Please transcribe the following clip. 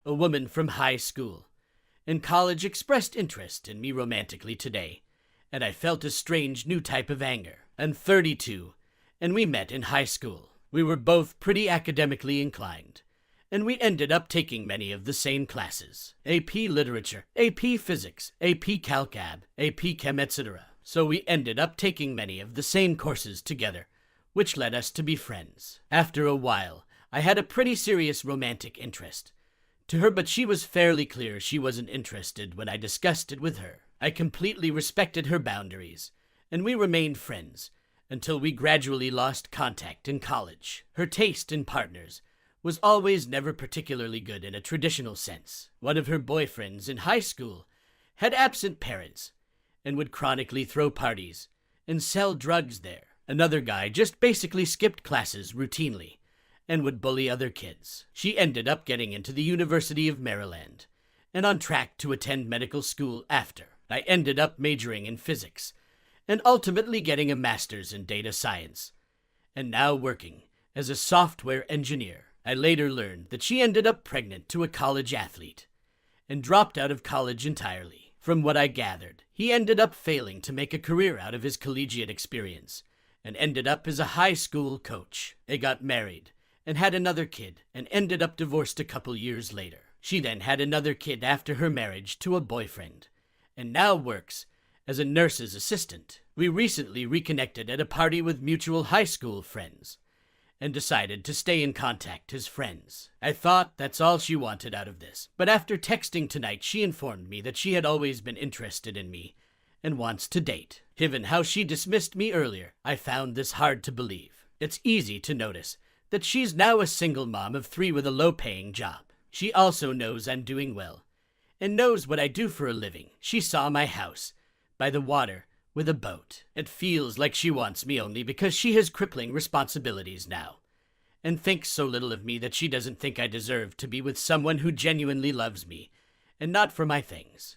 a woman from high school. In college expressed interest in me romantically today, and I felt a strange new type of anger. I'm 32, and we met in high school. We were both pretty academically inclined, and we ended up taking many of the same classes. AP Literature, AP Physics, AP Calc Ab, AP Chem, etc. So we ended up taking many of the same courses together, which led us to be friends. After a while, I had a pretty serious romantic interest to her, but she was fairly clear she wasn't interested when I discussed it with her. I completely respected her boundaries, and we remained friends until we gradually lost contact in college. Her taste in partners was always never particularly good in a traditional sense. One of her boyfriends in high school had absent parents and would chronically throw parties and sell drugs there. Another guy just basically skipped classes routinely and would bully other kids. She ended up getting into the University of Maryland and on track to attend medical school after. I ended up majoring in physics and ultimately getting a master's in data science, and now working as a software engineer. I later learned that she ended up pregnant to a college athlete and dropped out of college entirely. From what I gathered, he ended up failing to make a career out of his collegiate experience and ended up as a high school coach. They got married and had another kid and ended up divorced a couple years later. She then had another kid after her marriage to a boyfriend and now works as a nurse's assistant. We recently reconnected at a party with mutual high school friends and decided to stay in contact as friends. I thought that's all she wanted out of this, but after texting tonight, she informed me that she had always been interested in me and wants to date. Given how she dismissed me earlier, I found this hard to believe. It's easy to notice that she's now a single mom of 3 with a low-paying job. She also knows I'm doing well and knows what I do for a living. She saw my house by the water with a boat. It feels like she wants me only because she has crippling responsibilities now and thinks so little of me that she doesn't think I deserve to be with someone who genuinely loves me and not for my things.